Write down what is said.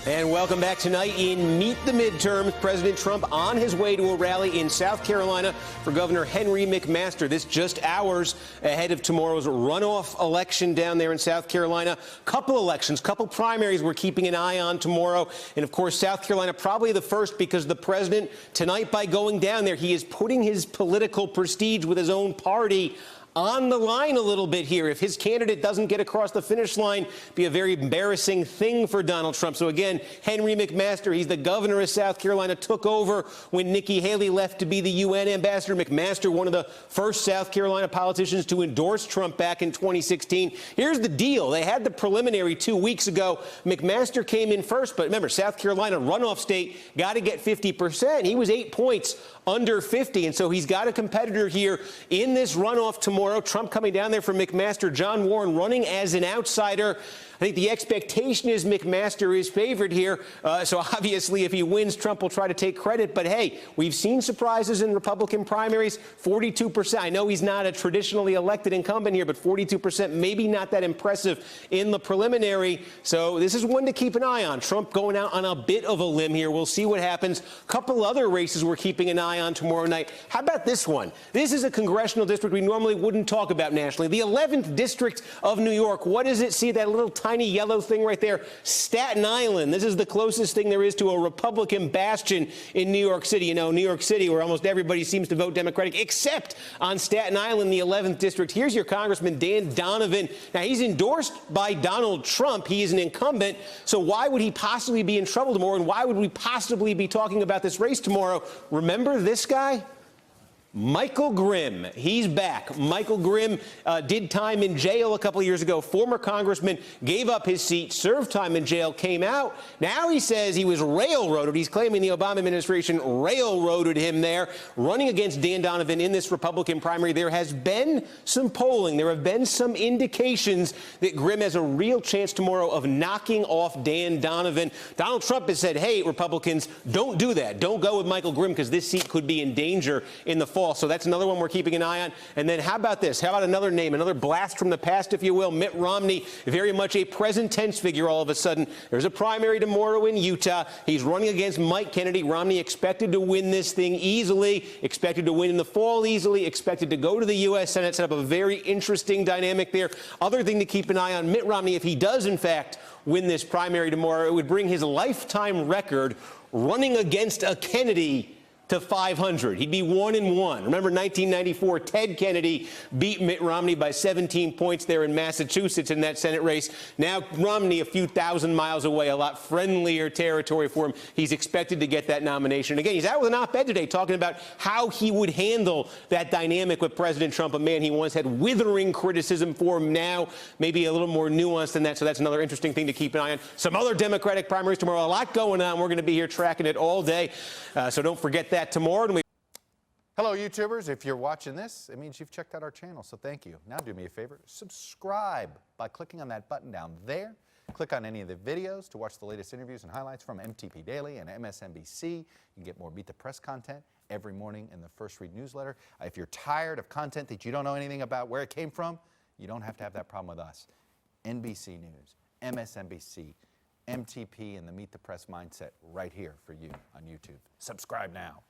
And welcome back tonight in Meet the Midterms. President Trump on his way to a rally in South Carolina for Governor Henry McMaster. This just hours ahead of tomorrow's runoff election down there in South Carolina. Couple elections, couple primaries we're keeping an eye on tomorrow. And, of course, South Carolina probably the first because the president, tonight by going down there, he is putting his political prestige with his own party on the line a little bit here. If his candidate doesn't get across the finish line, be a very embarrassing thing for Donald Trump. So again, Henry McMaster, he's the governor of South Carolina, took over when Nikki Haley left to be the UN ambassador. McMaster, one of the first South Carolina politicians to endorse Trump back in 2016. Here's the deal. They had the preliminary 2 weeks ago. McMaster came in first, but remember, South Carolina, runoff state, got to get 50%. He was 8 points under 50, and so he's got a competitor here in this runoff tomorrow. Trump coming down there for McMaster. John Warren running as an outsider. I think the expectation is McMaster is favored here. So obviously, if he wins, Trump will try to take credit. But hey, we've seen surprises in Republican primaries. 42%. I know he's not a traditionally elected incumbent here, but 42%, maybe not that impressive in the preliminary. So this is one to keep an eye on. Trump going out on a bit of a limb here. We'll see what happens. Couple other races we're keeping an eye on tomorrow night. How about this one? This is a congressional district we normally wouldn't talk about nationally. The 11th District of New York. What does it see? That little tiny yellow thing right there, Staten Island. This is the closest thing there is to a Republican bastion in New York City. You know, New York City, where almost everybody seems to vote Democratic, except on Staten Island, the 11th District. Here's your Congressman Dan Donovan. Now, he's endorsed by Donald Trump. He is an incumbent. So why would he possibly be in trouble tomorrow? And why would we possibly be talking about this race tomorrow? Remember this guy? Michael Grimm, he's back. Michael Grimm did time in jail a couple of years ago. Former congressman, gave up his seat, served time in jail, came out. Now he says he was railroaded. He's claiming the Obama administration railroaded him there, running against Dan Donovan in this Republican primary. There has been some polling. There have been some indications that Grimm has a real chance tomorrow of knocking off Dan Donovan. Donald Trump has said, hey, Republicans, don't do that. Don't go with Michael Grimm because this seat could be in danger in the fall. So that's another one we're keeping an eye on. And then how about this? How about another name, another blast from the past, if you will? Mitt Romney, very much a present tense figure all of a sudden. There's a primary tomorrow in Utah. He's running against Mike Kennedy. Romney expected to win this thing easily, expected to win in the fall easily, expected to go to the U.S. Senate, set up a very interesting dynamic there. Other thing to keep an eye on, Mitt Romney, if he does, in fact, win this primary tomorrow, it would bring his lifetime record running against a Kennedy to 500. He'd be 1-1. Remember 1994, Ted Kennedy beat Mitt Romney by 17 points there in Massachusetts in that Senate race. Now Romney a few thousand miles away, a lot friendlier territory for him. He's expected to get that nomination. Again, he's out with an op-ed today talking about how he would handle that dynamic with President Trump, a man he once had withering criticism for him, now maybe a little more nuanced than that. So that's another interesting thing to keep an eye on. Some other Democratic primaries tomorrow. A lot going on. We're going to be here tracking it all day. So don't forget that tomorrow. Hello, YouTubers. If you're watching this, it means you've checked out our channel, so thank you. Now do me a favor, subscribe by clicking on that button down there. Click on any of the videos to watch the latest interviews and highlights from MTP Daily and MSNBC. You can get more Beat the Press content every morning in the First Read newsletter. If you're tired of content that you don't know anything about where it came from, you don't have to have that problem with us. NBC News, MSNBC, MTP, and the Meet the Press mindset right here for you on YouTube. Subscribe now.